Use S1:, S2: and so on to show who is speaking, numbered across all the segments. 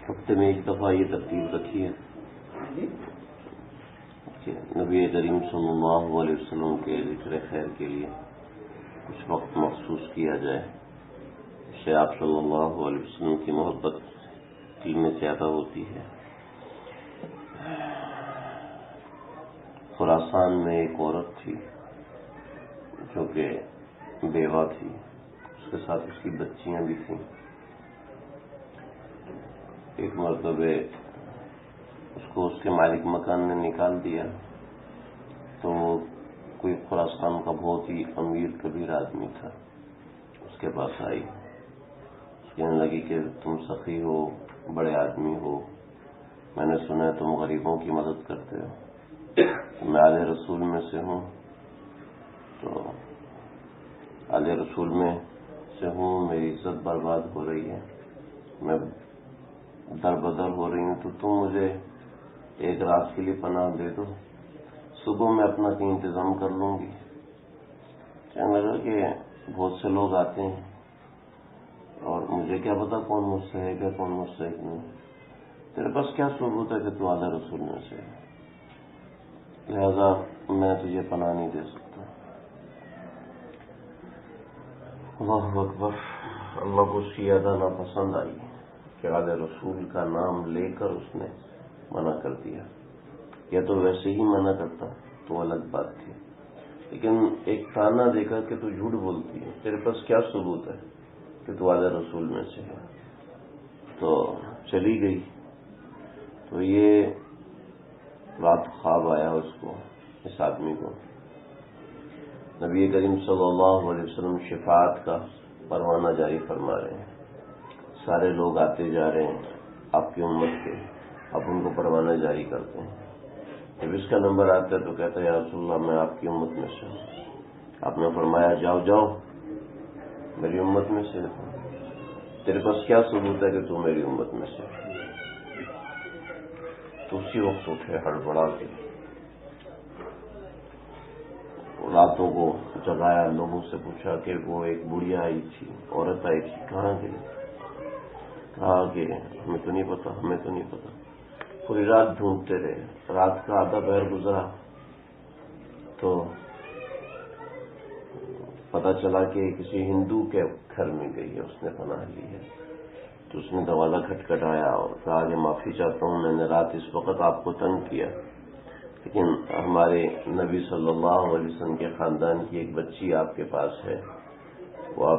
S1: ہفتے میں ایک دفعہ یہ ترتیب رکھی ہے کہ نبی کریم صلی اللہ علیہ وسلم کے ذکر خیر کے لیے کچھ وقت مخصوص کیا جائے، اس سے آپ صلی اللہ علیہ وسلم کی محبت دل میں زیادہ ہوتی ہے۔ خراسان میں ایک عورت تھی جو کہ بیوہ تھی، اس کے ساتھ اس کی بچیاں بھی تھیں۔ ایک مرتبہ اس کو اس کے مالک مکان نے نکال دیا تو کوئی خراسان کا بہت ہی امیر کبیر آدمی تھا، اس کے پاس آئی، کہنے لگی کہ تم سخی ہو، بڑے آدمی ہو، میں نے سنا ہے تم غریبوں کی مدد کرتے ہو، میں آل رسول میں سے ہوں، تو آل رسول میں سے ہوں، میری عزت برباد ہو رہی ہے، میں در بدر ہو رہی ہوں، تو تم مجھے ایک رات کے لیے پناہ دے دو، صبح میں اپنا کہیں انتظام کر لوں گی۔ کہنے لگا کہ بہت سے لوگ آتے ہیں اور مجھے کیا پتا کون مستحق ہے کون مستحق نہیں، تیرے پاس کیا ثبوت ہے کہ تو آل رسول میں سے ہے، لہذا میں تجھے پناہ نہیں دے سکتا۔ اللہ اکبر، اللہ کو اس کی ادا ناپسند آئی کہ آل رسول کا نام لے کر اس نے منع کر دیا، یا تو ویسے ہی منع کرتا تو الگ بات تھی، لیکن ایک تانا دے کر کہ تو جھوٹ بولتی ہے، تیرے پاس کیا ثبوت ہے کہ تو آل رسول میں سے ہے، تو چلی گئی۔ تو یہ رات خواب آیا اس کو، اس آدمی کو، نبی کریم صلی اللہ علیہ وسلم شفاعت کا پروانہ جاری فرما رہے ہیں، سارے لوگ آتے جا رہے ہیں آپ کی امت کے، آپ ان کو پروانہ جاری کرتے ہیں۔ جب اس کا نمبر آتا ہے تو کہتا ہے یا رسول اللہ میں آپ کی امت میں سے ہوں، آپ نے فرمایا جاؤ جاؤ میری امت میں سے، تیرے پاس کیا ثبوت ہے کہ تو میری امت میں سے؟ تو اسی وقت اٹھے ہڑبڑا کے، راتوں کو جگایا، لوگوں سے پوچھا کہ وہ ایک بڑھیا آئی تھی، عورت آئی تھی، کہاں گئی؟ کہا کہ ہمیں تو نہیں پتا، ہمیں تو نہیں پتا۔ پوری رات ڈھونڈتے رہے، رات کا آدھا پہر گزرا تو پتا چلا کہ کسی ہندو کے گھر میں گئی ہے، اس نے پناہ لی ہے، تو اس نے دروازہ کھٹکھٹایا اور کہا کہ معافی چاہتا ہوں میں نے رات اس وقت آپ کو تنگ کیا، لیکن ہمارے نبی صلی اللہ علیہ وسلم کے خاندان کی ایک بچی آپ کے پاس ہے، وہ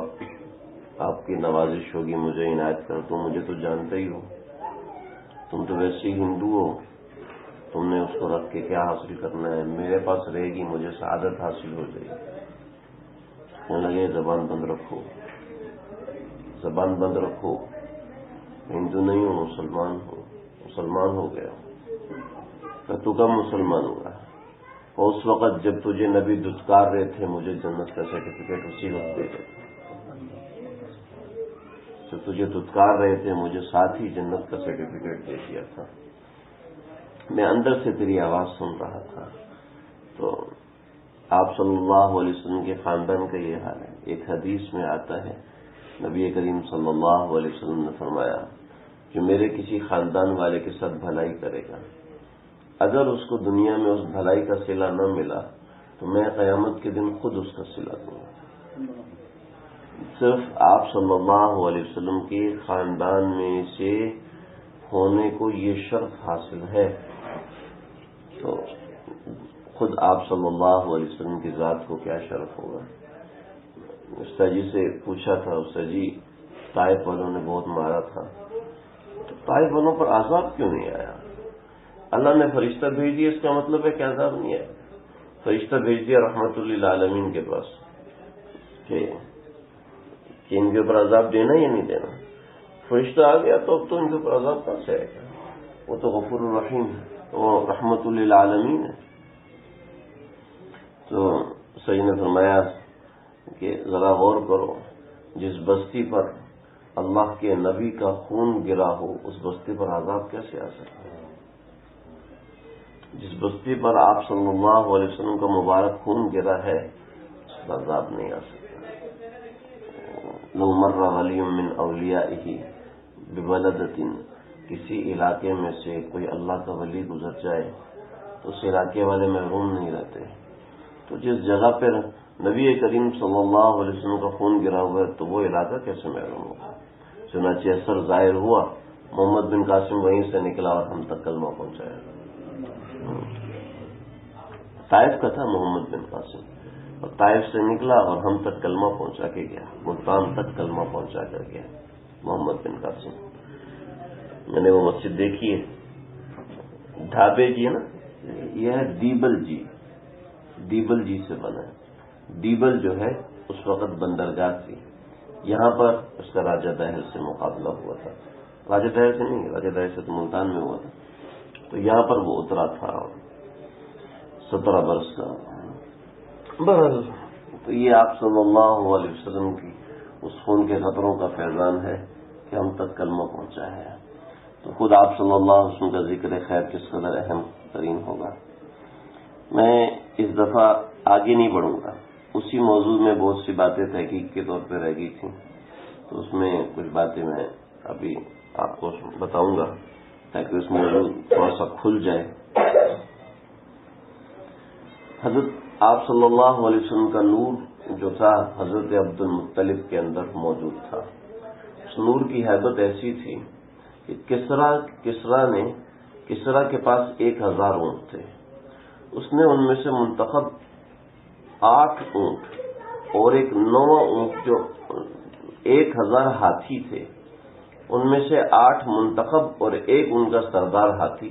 S1: آپ کی نوازش ہوگی، مجھے عنایت کر دو، مجھے تو جانتے ہی ہو، تم تو ویسے ہی ہندو ہو، تم نے اس کو رکھ کے کیا حاصل کرنا ہے، میرے پاس رہے گی مجھے سعادت حاصل ہو جائے گی۔ کہنے لگے زبان بند رکھو، زبان بند رکھو، ہندو نہیں ہوں، مسلمان ہو گیا۔ تو کب مسلمان ہوا؟ اور اس وقت جب تجھے نبی دھتکار رہے تھے مجھے جنت کا سرٹیفکیٹ اسی وقت دے گئے، جب تجھے دھتکار رہے تھے مجھے ساتھ ہی جنت کا سرٹیفکیٹ دے دیا تھا، میں اندر سے تیری آواز سن رہا تھا۔ تو آپ صلی اللہ علیہ وسلم کے خاندان کا یہ حال ہے۔ ایک حدیث میں آتا ہے نبی کریم صلی اللہ علیہ وسلم نے فرمایا کہ میرے کسی خاندان والے کے ساتھ بھلائی کرے گا، اگر اس کو دنیا میں اس بھلائی کا صلہ نہ ملا تو میں قیامت کے دن خود اس کا صلہ دوں گا۔ صرف آپ صلی اللہ علیہ وسلم کے خاندان میں سے ہونے کو یہ شرف حاصل ہے، تو خود آپ صلی اللہ علیہ وسلم کی ذات کو کیا شرف ہوگا۔ استاد جی سے پوچھا تھا، استاد جی طائف والوں نے بہت مارا تھا، تو طائف والوں پر عذاب کیوں نہیں آیا؟ اللہ نے فرشتہ بھیج دیا، اس کا مطلب ہے کہ عذاب نہیں ہے۔ فرشتہ بھیج دیا رحمت للعالمین کے پاس کہ ان کے اوپر عذاب دینا یا نہیں دینا۔ فرشتہ آ گیا تو اب تو ان کے اوپر عذاب کہاں سے آئے گا، وہ تو غفور الرحیم ہے، وہ رحمت للعالمین ہے۔ تو سید نے فرمایا کہ ذرا غور کرو، جس بستی پر اللہ کے نبی کا خون گرا ہو اس بستی پر عذاب کیسے آ سکتا ہے؟ جس بستی پر آپ صلی اللہ علیہ وسلم کا مبارک خون گرا ہے اس پر عذاب نہیں آ سکتا۔ لو مر ولی من اولیائہ ببلدۃ کسی علاقے میں سے کوئی اللہ کا ولی گزر جائے تو اس علاقے والے محروم نہیں رہتے. تو جس جگہ پہ نبی کریم صلی اللہ علیہ وسلم کا خون گرا ہوا ہے تو وہ علاقہ کیسے محروم ہوگا؟ چنانچہ اثر ظاہر ہوا، محمد بن قاسم وہیں سے نکلا اور ہم تک کلمہ پہنچایا. طائف کا تھا محمد بن قاسم، اور طائف سے نکلا اور ہم تک کلمہ پہنچا کے گیا، ملتان تک کلمہ پہنچا کر گیا محمد بن قاسم. میں نے وہ مسجد دیکھی ہے، ڈھابے جی ہے نا، یہ ہے دیبل جی، دیبل جی سے بنا ہے. دیبل جو ہے اس وقت بندرگاہ تھی، یہاں پر اس کا راجہ دہل سے مقابلہ ہوا تھا. راجہ دہل سے نہیں، راجہ دہل سے تو ملتان میں ہوا تھا. تو یہاں پر وہ اترا تھا 17 برس کا. بہرحال تو یہ آپ صلی اللہ علیہ وسلم کی اس خون کے قطروں کا فیضان ہے کہ ہم تک کلمہ پہنچا ہے. تو خود آپ صلی اللہ علیہ وسلم کا ذکر خیر کس قدر اہم ترین ہوگا. میں اس دفعہ آگے نہیں بڑھوں گا، اسی موضوع میں بہت سی باتیں تحقیق کے طور پہ رہ گئی تھیں، تو اس میں کچھ باتیں میں ابھی آپ کو بتاؤں گا تاکہ اس موضوع تھوڑا سا کھل جائے. حضرت آپ صلی اللہ علیہ وسلم کا نور جو تھا حضرت عبد المطلب کے اندر موجود تھا. اس نور کی حیبت ایسی تھی کہ کسرا کے پاس 1000 اونٹ تھے. اس نے ان میں سے منتخب 8 اونٹ اور ایک 9 اونٹ، جو 1000 ہاتھی تھے ان میں سے 8 منتخب اور ایک ان کا سردار ہاتھی،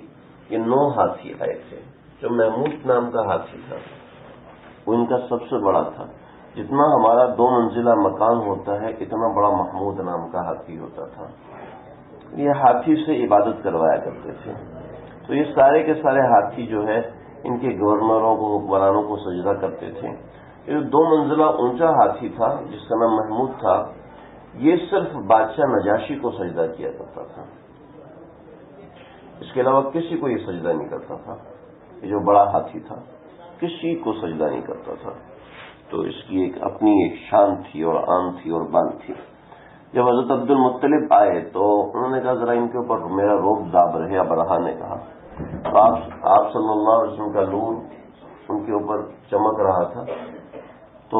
S1: یہ 9 ہاتھی آئے تھے. جو محمود نام کا ہاتھی تھا وہ ان کا سب سے بڑا تھا. جتنا ہمارا 2 منزلہ مکان ہوتا ہے اتنا بڑا محمود نام کا ہاتھی ہوتا تھا. یہ ہاتھی سے عبادت کروایا کرتے تھے. تو یہ سارے کے سارے ہاتھی جو ہے ان کے گورنروں کو، حکمرانوں کو سجدہ کرتے تھے. یہ جو 2 منزلہ اونچا ہاتھی تھا جس کا نام محمود تھا، یہ صرف بادشاہ نجاشی کو سجدہ کیا کرتا تھا، اس کے علاوہ کسی کو یہ سجدہ نہیں کرتا تھا. یہ جو بڑا ہاتھی تھا کسی کو سجدہ نہیں کرتا تھا. تو اس کی ایک اپنی ایک شان تھی اور آن تھی اور بان تھی. جب حضرت عبد المطلب آئے تو انہوں نے کہا ذرا ان کے اوپر میرا روب داب رہے. ابرہا نے کہا. تو آپ صلی اللہ علیہ وسلم کا نور ان کے اوپر چمک رہا تھا. تو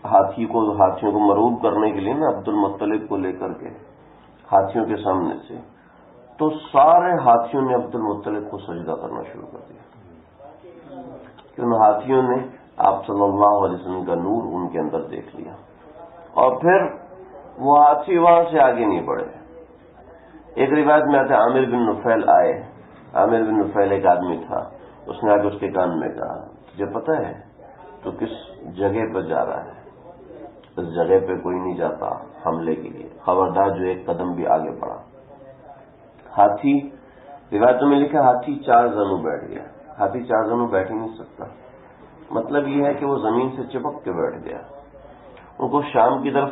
S1: ہاتھیوں کو مرعوب کرنے کے لیے نا عبد المطلب کو لے کر کے ہاتھیوں کے سامنے سے، تو سارے ہاتھیوں نے عبد المطلب کو سجدہ کرنا شروع کر دیا کہ ان ہاتھیوں نے آپ صلی اللہ علیہ وسلم کا نور ان کے اندر دیکھ لیا. اور پھر وہ ہاتھی وہاں سے آگے نہیں بڑھے. ایک روایت میں آتا ہے عامر بن نفیل آئے. عامر بن نفیل ایک آدمی تھا، اس نے آ کے اس کے کان میں کہا تجھے پتہ ہے تو کس جگہ پہ جا رہا ہے؟ اس جگہ پہ کوئی نہیں جاتا حملے کے لیے، خبردار جو ایک قدم بھی آگے بڑھا. ہاتھی روایتوں میں لکھا ہاتھی 4 زانوں بیٹھ گیا. ہاتھی 4 زانوں بیٹھ ہی نہیں سکتا. مطلب یہ ہے کہ وہ زمین سے چپک کے بیٹھ گیا. ان کو شام کی طرف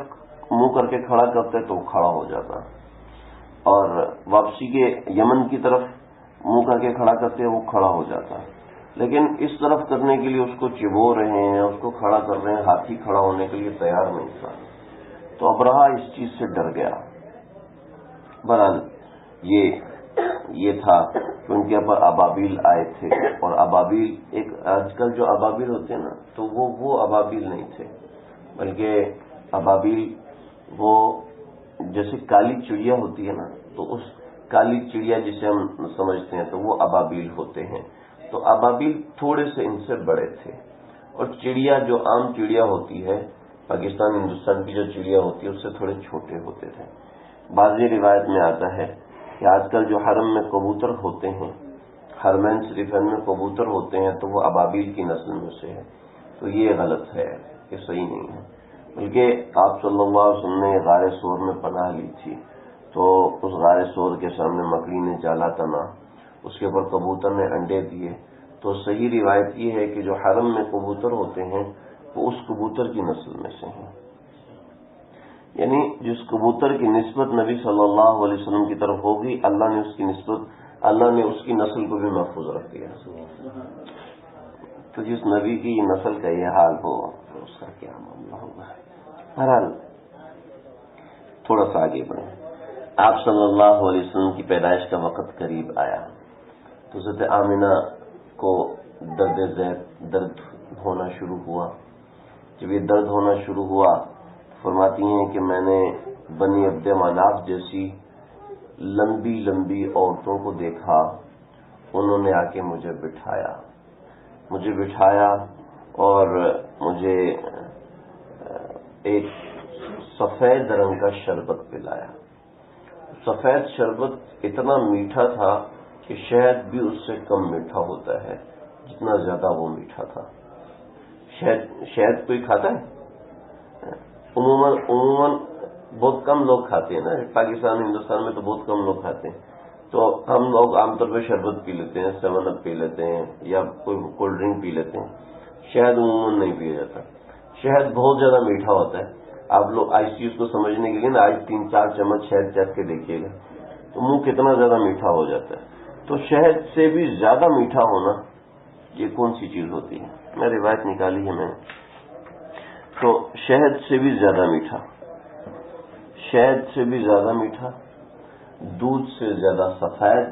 S1: منہ کر کے کھڑا کرتے تو وہ کھڑا ہو جاتا، اور واپسی کے یمن کی طرف منہ کر کے کھڑا کرتے وہ کھڑا ہو جاتا. لیکن اس طرف کرنے کے لیے اس کو چبو رہے ہیں، اس کو کھڑا کر رہے ہیں، ہاتھی کھڑا ہونے کے لیے تیار نہیں تھا. تو ابرہا اس چیز سے ڈر گیا. بہرحال یہ تھا کہ ان کے اوپر ابابیل آئے تھے. اور ابابیل ایک آج کل جو ابابیل ہوتے ہیں نا، تو وہ ابابیل نہیں تھے، بلکہ ابابیل وہ جیسے کالی چڑیا ہوتی ہے نا، تو اس کالی چڑیا جسے ہم سمجھتے ہیں تو وہ ابابیل ہوتے ہیں. تو ابابیل تھوڑے سے ان سے بڑے تھے. اور چڑیا جو عام چڑیا ہوتی ہے پاکستان ہندوستان کی جو چڑیا ہوتی ہے اس سے تھوڑے چھوٹے ہوتے تھے. بعضی روایت میں آتا ہے کہ آج کل جو حرم میں کبوتر ہوتے ہیں، حرمین شریفین میں کبوتر ہوتے ہیں، تو وہ ابابیل کی نسل میں سے ہے. تو یہ غلط ہے، یہ صحیح نہیں ہے. بلکہ آپ صلی اللہ علیہ وسلم نے غار ثور میں پناہ لی تھی، تو اس غار ثور کے سامنے مکڑی نے جالا تنا، اس کے اوپر کبوتر نے انڈے دیے. تو صحیح روایت یہ ہے کہ جو حرم میں کبوتر ہوتے ہیں وہ اس کبوتر کی نسل میں سے ہیں. یعنی جس کبوتر کی نسبت نبی صلی اللہ علیہ وسلم کی طرف ہوگی، اللہ نے اس کی نسل کو بھی محفوظ رکھ دیا. تو جس نبی کی نسل کا یہ حال ہو تو اس کا کیا معاملہ ہوگا. بہرحال تھوڑا سا آگے بڑھیں. آپ صلی اللہ علیہ وسلم کی پیدائش کا وقت قریب آیا تو حضرت آمنہ کو درد ہونا شروع ہوا. جب یہ درد ہونا شروع ہوا فرماتی ہیں کہ میں نے بنی عبد مناف جیسی لمبی لمبی عورتوں کو دیکھا. انہوں نے آ کے مجھے بٹھایا اور مجھے ایک سفید رنگ کا شربت پلایا. سفید شربت اتنا میٹھا تھا کہ شہد بھی اس سے کم میٹھا ہوتا ہے جتنا زیادہ وہ میٹھا تھا. شہد کوئی کھاتا ہے؟ عموماً بہت کم لوگ کھاتے ہیں نا. پاکستان ہندوستان میں تو بہت کم لوگ کھاتے ہیں. تو ہم لوگ عام طور پہ شربت پی لیتے ہیں, 7 اپ پی لیتے ہیں یا کوئی کولڈ ڈرنک پی لیتے ہیں. شہد عموماً نہیں پیا جاتا. شہد بہت زیادہ میٹھا ہوتا ہے. آپ لوگ اس چیز کو سمجھنے کے لیے نا آج 3-4 چمچ شہد چکھ کے دیکھیے گا تو منہ کتنا زیادہ میٹھا ہو جاتا ہے. تو شہد سے بھی زیادہ میٹھا ہونا یہ کون سی چیز ہوتی ہے؟ میں روایت نکالی ہے میں نے. تو شہد سے بھی زیادہ میٹھا, دودھ سے زیادہ سفید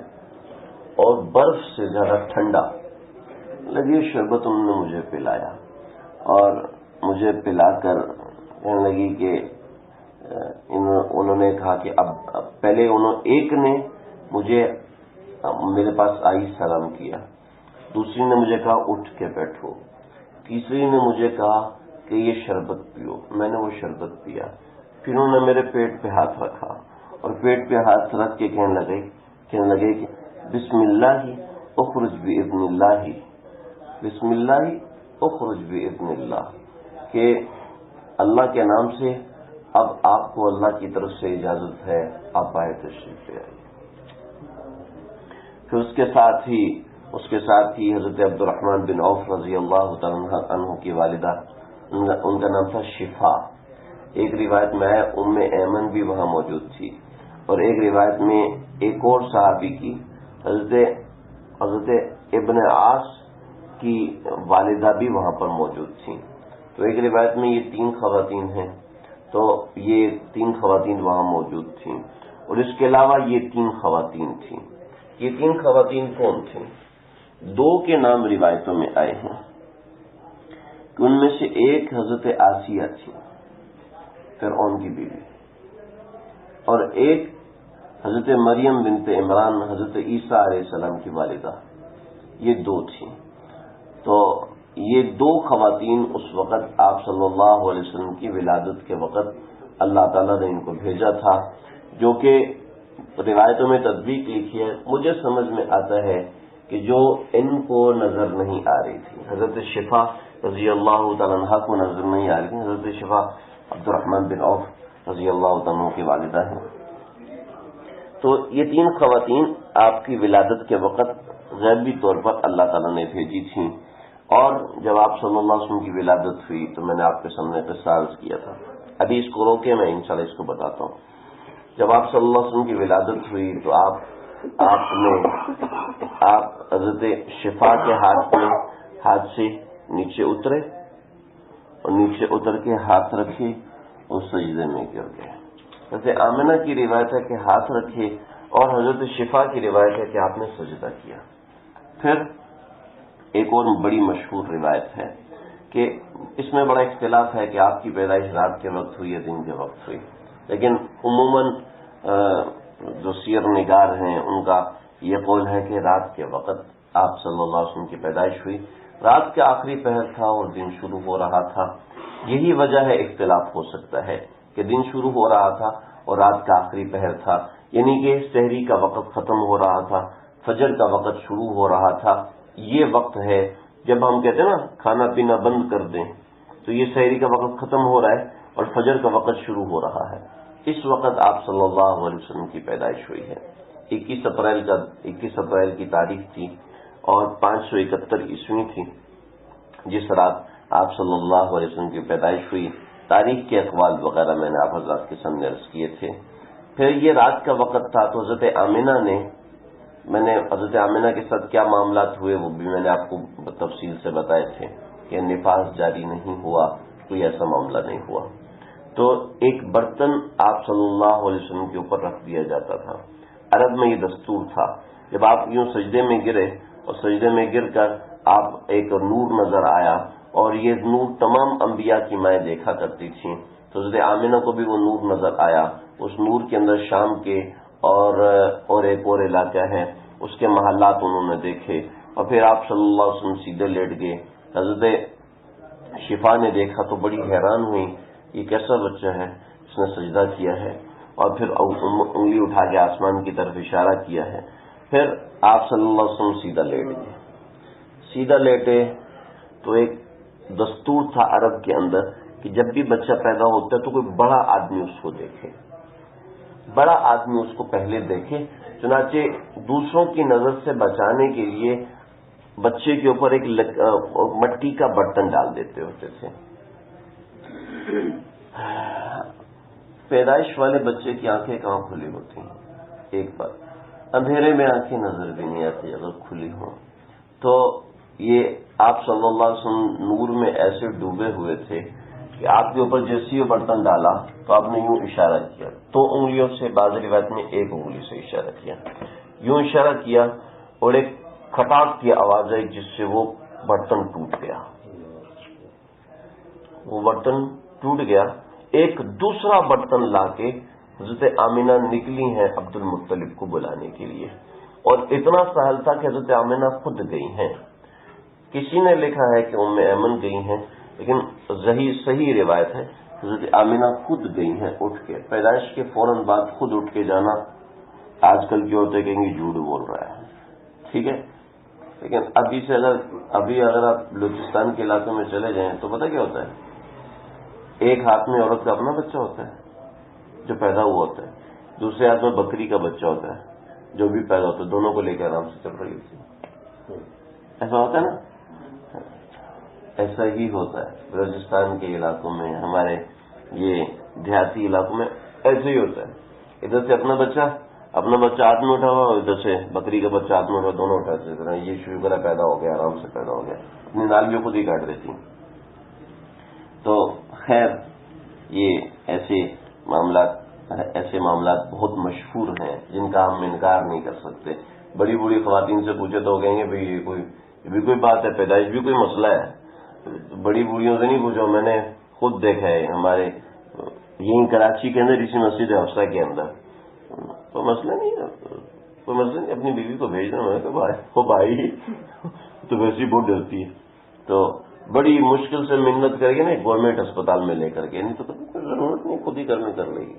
S1: اور برف سے زیادہ ٹھنڈا لگی شربت انہوں نے مجھے پلایا. اور مجھے پلا کر کہنے لگی کہ انہوں نے کہا کہ اب پہلے ایک نے مجھے میرے پاس آئی سلام کیا, دوسری نے مجھے کہا اٹھ کے بیٹھو, تیسری نے مجھے کہا کہ یہ شربت پیو. میں نے وہ شربت پیا. پھر انہوں نے میرے پیٹ پہ ہاتھ رکھا اور پیٹ پہ ہاتھ رکھ کے کہنے لگے کہ بسم اللہ اخرج باذن اللہ, بسم اللہ اخرج باذن اللہ, کہ اللہ کے نام سے اب آپ کو اللہ کی طرف سے اجازت ہے, آپ باہر تشریف لے آئیے. پھر اس کے ساتھ ہی حضرت عبد الرحمن بن عوف رضی اللہ تعالیٰ عنہ کی والدہ, ان کا نام تھا شفا. ایک روایت میں ہے ام ایمن بھی وہاں موجود تھی, اور ایک روایت میں ایک اور صحابی کی حضرت ابن عاص کی والدہ بھی وہاں پر موجود تھیں. تو ایک روایت میں یہ 3 خواتین ہیں, تو یہ 3 خواتین وہاں موجود تھیں. اور اس کے علاوہ یہ 3 خواتین تھیں. یہ 3 خواتین کون تھیں؟ 2 کے نام روایتوں میں آئے ہیں کہ ان میں سے ایک حضرت آسیہ تھی, فرعون کی بیوی, اور ایک حضرت مریم بنت عمران حضرت عیسیٰ علیہ السلام کی والدہ. یہ 2 تھیں. تو یہ 2 خواتین اس وقت آپ صلی اللہ علیہ وسلم کی ولادت کے وقت اللہ تعالیٰ نے ان کو بھیجا تھا, جو کہ روایتوں میں تطبیق لکھی ہے. مجھے سمجھ میں آتا ہے کہ جو ان کو نظر نہیں آ رہی تھی, حضرت شفا رضی اللہ تعالیٰ عنہ کو نظر نہیں آ رہی تھی. حضرت شفا عبد الرحمن بن عوف رضی اللہ تعالیٰ عنہ کی والدہ ہیں. تو یہ 3 خواتین آپ کی ولادت کے وقت غیبی طور پر اللہ تعالیٰ نے بھیجی تھیں. اور جب آپ صلی اللہ علیہ وسلم کی ولادت ہوئی تو میں نے آپ کے سامنے قصہ عرض کیا تھا. ابھی اس کو روکے, میں انشاءاللہ اس کو بتاتا ہوں. جب آپ صلی اللہ علیہ وسلم کی ولادت ہوئی تو آپ حضرت شفا کے ہاتھ سے نیچے اترے اور نیچے اتر کے ہاتھ رکھے اور سجدے میں گر گئے. حضرت آمنہ کی روایت ہے کہ ہاتھ رکھے, اور حضرت شفا کی روایت ہے کہ آپ نے سجدہ کیا. پھر ایک اور بڑی مشہور روایت ہے کہ اس میں بڑا اختلاف ہے کہ آپ کی پیدائش رات کے وقت ہوئی یا دن کے وقت ہوئی, لیکن عموماً جو سیر نگار ہیں ان کا یہ قول ہے کہ رات کے وقت آپ صلی اللہ علیہ وسلم کی پیدائش ہوئی. رات کے آخری پہر تھا اور دن شروع ہو رہا تھا. یہی وجہ ہے اختلاف ہو سکتا ہے کہ دن شروع ہو رہا تھا اور رات کا آخری پہر تھا, یعنی کہ سحری کا وقت ختم ہو رہا تھا, فجر کا وقت شروع ہو رہا تھا. یہ وقت ہے جب ہم کہتے ہیں نا کھانا پینا بند کر دیں, تو یہ سحری کا وقت ختم ہو رہا ہے اور فجر کا وقت شروع ہو رہا ہے. اس وقت آپ صلی اللہ علیہ وسلم کی پیدائش ہوئی ہے. 21 اپریل کی تاریخ تھی اور 571 عیسوی تھی جس رات آپ صلی اللہ علیہ وسلم کی پیدائش ہوئی. تاریخ کے اقوال وغیرہ میں نے آپ حضرات کے سامنے عرض کیے تھے. پھر یہ رات کا وقت تھا تو حضرت آمنہ کے ساتھ کیا معاملات ہوئے وہ بھی میں نے آپ کو تفصیل سے بتائے تھے کہ نفاس جاری نہیں ہوا, کوئی ایسا معاملہ نہیں ہوا. تو ایک برتن آپ صلی اللہ علیہ وسلم کے اوپر رکھ دیا جاتا تھا. عرب میں یہ دستور تھا. جب آپ یوں سجدے میں گرے اور سجدے میں گر کر آپ ایک نور نظر آیا، اور یہ نور تمام انبیاء کی مائیں دیکھا کرتی تھیں، تو حضرت آمنہ کو بھی وہ نور نظر آیا. اس نور کے اندر شام کے اور ایک اور علاقہ ہے، اس کے محلات انہوں نے دیکھے. اور پھر آپ صلی اللہ علیہ وسلم سیدھے لیٹ گئے. حضرت شفا نے دیکھا تو بڑی حیران ہوئی، یہ کیسا بچہ ہے، اس نے سجدہ کیا ہے، اور پھر انگلی اٹھا کے آسمان کی طرف اشارہ کیا ہے. پھر آپ صلی اللہ علیہ وسلم سیدھا لیٹ گئے. سیدھا لیٹے تو ایک دستور تھا عرب کے اندر کہ جب بھی بچہ پیدا ہوتا ہے تو کوئی بڑا آدمی اس کو دیکھے، بڑا آدمی اس کو پہلے دیکھے. چنانچہ دوسروں کی نظر سے بچانے کے لیے بچے کے اوپر ایک مٹی کا برتن ڈال دیتے ہوتے تھے. پیدائش والے بچے کی آنکھیں کہاں کھلی ہوتی ہیں؟ ایک بار اندھیرے میں آنکھیں نظر بھی نہیں آتی اگر کھلی ہوں. تو یہ آپ صلی اللہ علیہ وسلم نور میں ایسے ڈوبے ہوئے تھے کہ آپ کے اوپر جیسی وہ برتن ڈالا تو آپ نے یوں اشارہ کیا، 2 انگلیوں سے، بعض روایت میں 1 انگلی سے اشارہ کیا، یوں اشارہ کیا، اور ایک کھٹاک کی آواز آئی جس سے وہ برتن ٹوٹ گیا. وہ برتن ٹوٹ گیا. ایک دوسرا برتن لا کے حضرت آمنہ نکلی ہیں عبد المطلب کو بلانے کے لیے، اور اتنا سہل تھا کہ حضرت آمنہ خود گئی ہیں. کسی نے لکھا ہے کہ ام ایمن گئی ہیں، لیکن صحیح روایت ہے حضرت آمنہ خود گئی ہیں اٹھ کے. پیدائش کے فوراً بعد خود اٹھ کے جانا آج کل کی عورتیں کہیں گی جھوٹ بول رہا ہے، ٹھیک ہے، لیکن ابھی اگر آپ بلوچستان کے علاقے میں چلے جائیں تو پتہ کیا ہوتا ہے؟ ایک ہاتھ میں عورت کا اپنا بچہ ہوتا ہے جو پیدا ہوا ہوتا ہے، دوسرے ہاتھ میں بکری کا بچہ ہوتا ہے جو بھی پیدا ہوتا ہے، دونوں کو لے کے آرام سے چل رہی ہوتی ہے. ایسا ہوتا ہے نا؟ ایسا ہی ہوتا ہے بلوچستان کے علاقوں میں، ہمارے یہ دیہاتی علاقوں میں ایسے ہی ہوتا ہے. ادھر سے اپنا بچہ ہاتھ میں اٹھا ہوا، ادھر سے بکری کا بچہ ہاتھ میں اٹھا، دونوں اٹھاتے رہے. یہ شکر ہے پیدا ہو گیا، آرام سے پیدا ہو گیا، اپنی نال بھی خود ہی کاٹ دیتی. تو خیر یہ ایسے معاملات بہت مشہور ہیں جن کا ہم انکار نہیں کر سکتے. بڑی بوڑھی خواتین سے پوچھے تو کہیں گے بھائی یہ بھی کوئی بات ہے، پیدائش بھی کوئی مسئلہ ہے. بڑی بوڑھیوں سے نہیں پوچھو، میں نے خود دیکھا ہے ہمارے یہیں کراچی کے اندر اسی مسجد حفصہ کے اندر. کوئی مسئلہ نہیں، اپنی بیوی کو بھیج دیں. میں نے کہا بھائی تو ویسے ہی بہت ڈرتی ہے، تو بڑی مشکل سے محنت کر کے نا گورنمنٹ اسپتال میں لے کر کے، نہیں تو ضرورت نہیں، خود ہی گھر میں کر لے گی.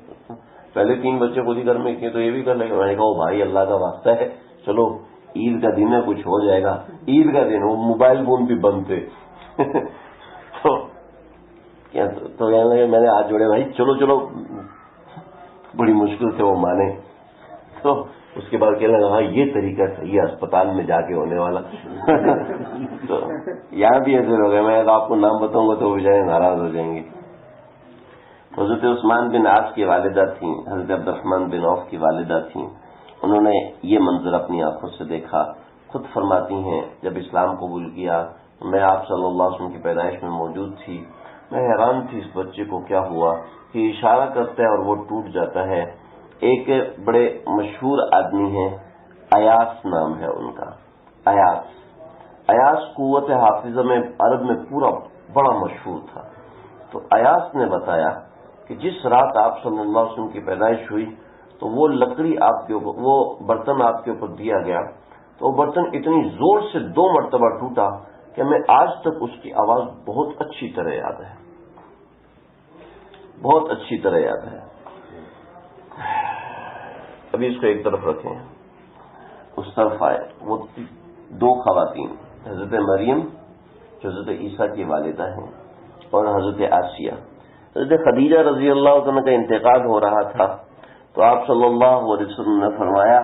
S1: پہلے 3 بچے خود ہی گھر میں کیے تو یہ بھی کر لے گا. میں نے کہا بھائی اللہ کا واسطہ ہے، چلو عید کا دن ہے کچھ ہو جائے گا. عید کا دن وہ موبائل فون بھی بند تھے. تو کہنے لگے، میں نے ہاتھ جوڑے، بھائی چلو، بڑی مشکل سے وہ مانے. تو اس کے بعد کہنے لگا ہاں یہ طریقہ صحیح ہے اسپتال میں جا کے ہونے والا. تو یہاں بھی ایسے لوگ ہیں، میں آپ کو نام بتاؤں گا تو وہ بچارے ناراض ہو جائیں گے. حضرت عثمان بن عاص کی والدہ تھیں، حضرت عبد الرحمن بن عوف کی والدہ تھیں. انہوں نے یہ منظر اپنی آنکھوں سے دیکھا. خود فرماتی ہیں جب اسلام قبول کیا میں آپ صلی اللہ علیہ وسلم کی پیدائش میں موجود تھی. میں حیران تھی اس بچے کو کیا ہوا کہ اشارہ کرتا ہے اور وہ ٹوٹ جاتا ہے. ایک بڑے مشہور آدمی ہیں، ایاس نام ہے ان کا. ایاس قوت حافظہ میں عرب میں پورا بڑا مشہور تھا. تو ایاس نے بتایا کہ جس رات آپ صلی اللہ علیہ وسلم کی پیدائش ہوئی تو وہ لکڑی آپ کے اوپر، وہ برتن آپ کے اوپر دیا گیا، تو وہ برتن اتنی زور سے 2 مرتبہ ٹوٹا کہ ہمیں آج تک اس کی آواز بہت اچھی طرح یاد ہے، بہت اچھی طرح یاد ہے. ابھی اس کو ایک طرف رکھیں، اس طرف آئے. وہ 2 خواتین، حضرت مریم جو حضرت عیسیٰ کی والدہ ہیں، اور حضرت آسیہ. حضرت خدیجہ رضی اللہ عنہ کا انتقال ہو رہا تھا تو آپ صلی اللہ علیہ وسلم نے فرمایا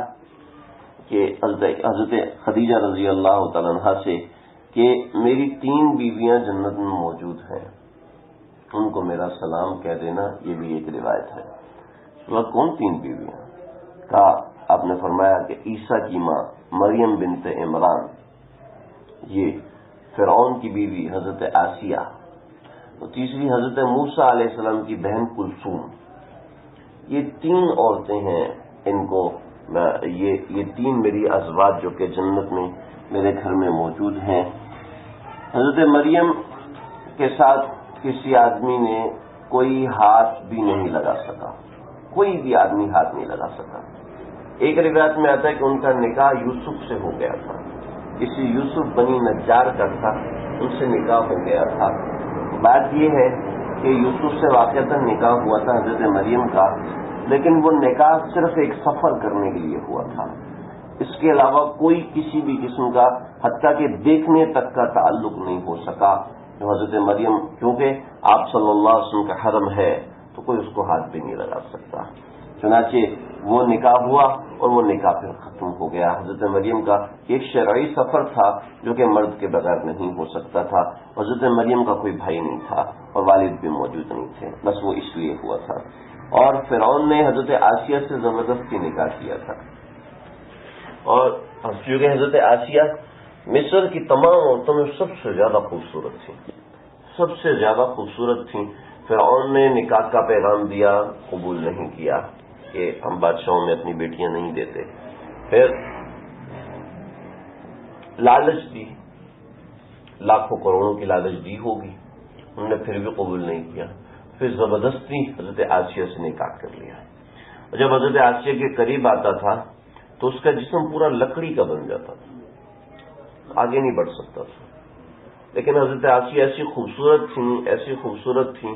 S1: کہ حضرت خدیجہ رضی اللہ تعالی عنہ سے کہ میری 3 بیویاں جنت میں موجود ہیں، ان کو میرا سلام کہہ دینا. یہ بھی ایک روایت ہے. کون 3 بیویاں؟ کہا آپ نے فرمایا کہ عیسیٰ کی ماں مریم بنت عمران، یہ فرعون کی بیوی حضرت آسیہ، تو تیسری حضرت موسیٰ علیہ السلام کی بہن کلثوم. یہ 3 عورتیں ہیں. ان کو یہ 3 میری ازواج جو کہ جنت میں میرے گھر میں موجود ہیں. حضرت مریم کے ساتھ کسی آدمی نے کوئی ہاتھ بھی نہیں لگا سکا. کوئی بھی آدمی ہاتھ نہیں لگا سکا. ایک روایت میں آتا ہے کہ ان کا نکاح یوسف سے ہو گیا تھا. کسی یوسف بنی نجار کا تھا, ان سے نکاح ہو گیا تھا. بات یہ ہے کہ یوسف سے واقعتاً نکاح ہوا تھا حضرت مریم کا, لیکن وہ نکاح صرف ایک سفر کرنے کے لیے ہوا تھا. اس کے علاوہ کوئی کسی بھی قسم کا حتیٰ کہ دیکھنے تک کا تعلق نہیں ہو سکا. حضرت مریم کیونکہ آپ صلی اللہ علیہ وسلم کا حرم ہے تو کوئی اس کو ہاتھ بھی نہیں لگا سکتا. چنانچہ وہ نکاح ہوا اور وہ نکاح پھر ختم ہو گیا. حضرت مریم کا ایک شرعی سفر تھا جو کہ مرد کے بغیر نہیں ہو سکتا تھا. حضرت مریم کا کوئی بھائی نہیں تھا اور والد بھی موجود نہیں تھے, بس وہ اس لیے ہوا تھا. اور فرعون نے حضرت آسیہ سے زبردستی نکاح کیا تھا. اور چونکہ حضرت آسیہ مصر کی تمام عورتوں میں سب سے زیادہ خوبصورت تھیں, سب سے زیادہ خوبصورت تھیں. فرعون نے نکاح کا پیغام دیا, قبول نہیں کیا کہ ہم بادشاہوں میں اپنی بیٹیاں نہیں دیتے. پھر لالچ دی, لاکھوں کروڑوں کی لالچ دی ہوگی, انہوں نے پھر بھی قبول نہیں کیا. پھر زبردستی حضرت آسیہ سے نکاح کر لیا. اور جب حضرت آسیہ کے قریب آتا تھا تو اس کا جسم پورا لکڑی کا بن جاتا تھا, آگے نہیں بڑھ سکتا تھا. لیکن حضرت آسیہ ایسی خوبصورت تھیں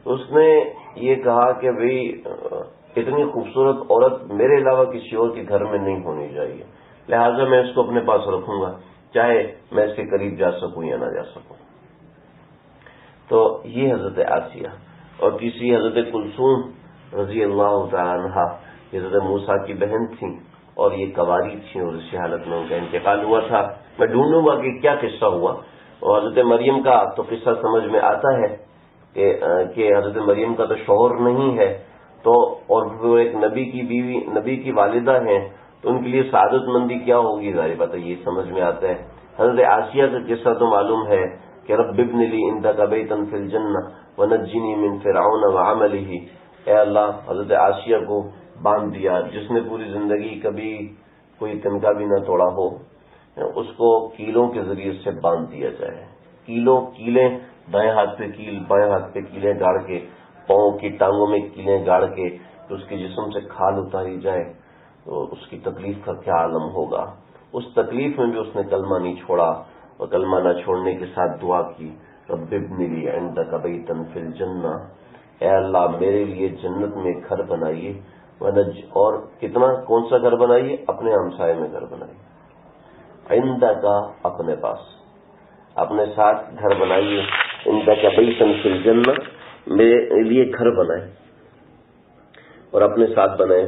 S1: تو اس نے یہ کہا کہ بھئی اتنی خوبصورت عورت میرے علاوہ کسی اور کے گھر میں نہیں ہونی چاہیے, لہٰذا میں اس کو اپنے پاس رکھوں گا, چاہے میں اس کے قریب جا سکوں یا نہ جا سکوں. تو یہ حضرت آسیہ. اور تیسری حضرت کلثوم رضی اللہ تعالی عنہا, یہ حضرت موسیٰ کی بہن تھیں اور یہ کواری تھیں اور اسی حالت میں ان کا انتقال ہوا تھا. میں ڈھونڈوں گا کہ کیا قصہ ہوا. اور حضرت مریم کا تو قصہ سمجھ میں آتا ہے کہ حضرت مریم کا تو شوہر نہیں ہے, تو اور وہ ایک نبی کی بیوی, نبی کی والدہ ہیں, تو ان کے لیے سعادت مندی کیا ہوگی, ظاہر بات ہے یہ سمجھ میں آتا ہے. حضرت آسیہ کا قصہ تو معلوم ہے کہ رب ابن لی عندک بیتا فی الجنہ ونجنی من فرعون وعملہ. اے اللہ, حضرت آسیہ کو باندھ دیا, جس نے پوری زندگی کبھی کوئی تنکا بھی نہ توڑا ہو, اس کو کیلوں کے ذریعے سے باندھ دیا جائے. کیلیں, دائیں ہاتھ پہ کیل, بائیں ہاتھ پہ کیلیں گاڑ کے, پاؤں کی ٹانگوں میں کیلیں گاڑ کے تو اس کے جسم سے کھال اتاری جائے, تو اس کی تکلیف کا کیا عالم ہوگا. اس تکلیف میں بھی اس نے کلمہ نہیں چھوڑا, اور کلمہ نہ چھوڑنے کے ساتھ دعا کی, رب ابن لی عندک بیتا فی الجنہ, اے اللہ میرے لیے جنت میں ایک گھر بنائیے, اور کتنا, کون سا گھر بنائیے, اپنے ہمسائے میں گھر بنائیے, عندک اپنے پاس, اپنے ساتھ گھر بنائیے, عندک بیتا فی الجنہ, میرے لیے گھر بنائے اور اپنے ساتھ بنائے.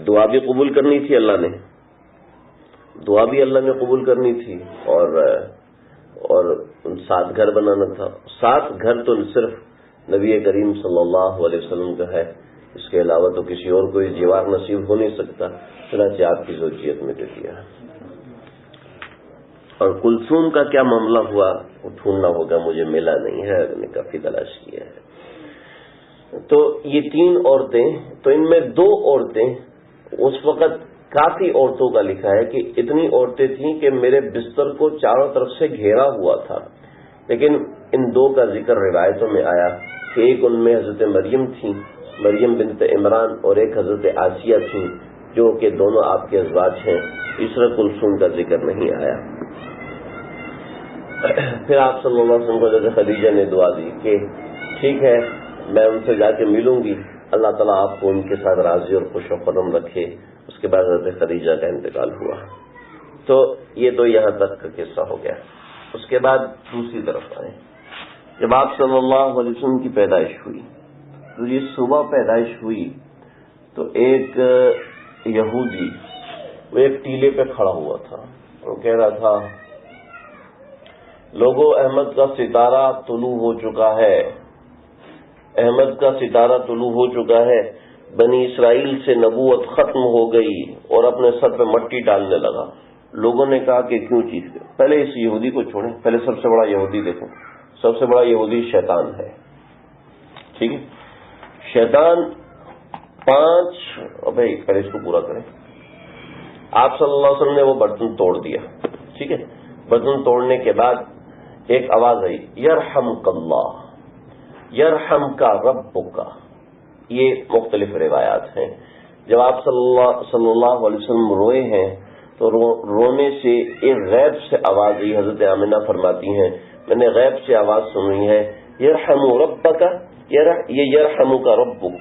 S1: دعا بھی قبول کرنی تھی اللہ نے, دعا بھی اللہ نے قبول کرنی تھی, اور ساتھ گھر بنانا تھا. ساتھ گھر تو صرف نبی کریم صلی اللہ علیہ وسلم کا ہے, اس کے علاوہ تو کسی اور کو جیوار نصیب ہو نہیں سکتا. چنانچہ آپ کی زوجیت میں دے دیا. اور کلثوم کا کیا معاملہ ہوا وہ ڈھونڈنا ہوگا, مجھے ملا نہیں ہے, میں نے کافی تلاش کیا ہے. تو یہ 3 عورتیں, تو ان میں 2 عورتیں, اس وقت کافی عورتوں کا لکھا ہے کہ اتنی عورتیں تھیں کہ میرے بستر کو چاروں طرف سے گھیرا ہوا تھا. لیکن ان 2 کا ذکر روایتوں میں آیا کہ ایک ان میں حضرت مریم تھیں, مریم بنت عمران, اور ایک حضرت آسیہ تھیں جو کہ دونوں آپ کے ازواج ہیں. تیسرا کلثوم کا ذکر نہیں آیا. پھر آپ صلی اللہ علیہ وسلم کو حضرت خدیجہ نے دعا دی کہ ٹھیک ہے, میں ان سے جا کے ملوں گی, اللہ تعالیٰ آپ کو ان کے ساتھ راضی اور خوش و خرم رکھے. اس کے بعد حضرت خدیجہ کا انتقال ہوا. تو یہ تو یہاں تک کا قصہ ہو گیا. اس کے بعد دوسری طرف آئے, جب آپ صلی اللہ علیہ وسلم کی پیدائش ہوئی تو یہ صبح پیدائش ہوئی تو ایک یہودی وہ ایک ٹیلے پہ کھڑا ہوا تھا اور کہہ رہا تھا, لوگوں احمد کا ستارہ طلوع ہو چکا ہے, احمد کا ستارہ طلوع ہو چکا ہے, بنی اسرائیل سے نبوت ختم ہو گئی, اور اپنے سر پہ مٹی ڈالنے لگا. لوگوں نے کہا کہ کیوں چیز ہے, پہلے اس یہودی کو چھوڑیں, پہلے سب سے بڑا یہودی دیکھیں. سب سے بڑا یہودی شیطان ہے, ٹھیک ہے. شیطان 5 بھائی پہلے اس کو پورا کریں. آپ صلی اللہ علیہ وسلم نے وہ برتن توڑ دیا. ٹھیک ہے. برتن توڑنے کے بعد ایک آواز آئی یرحمک اللہ یرحمک ربک. یہ مختلف روایات ہیں. جب آپ صلی اللہ علیہ وسلم روئے ہیں تو رونے سے ایک غیب سے آواز آئی. حضرت آمنہ فرماتی ہیں میں نے غیب سے آواز سنی ہے یرحم ربک یہ یرحمک ربک.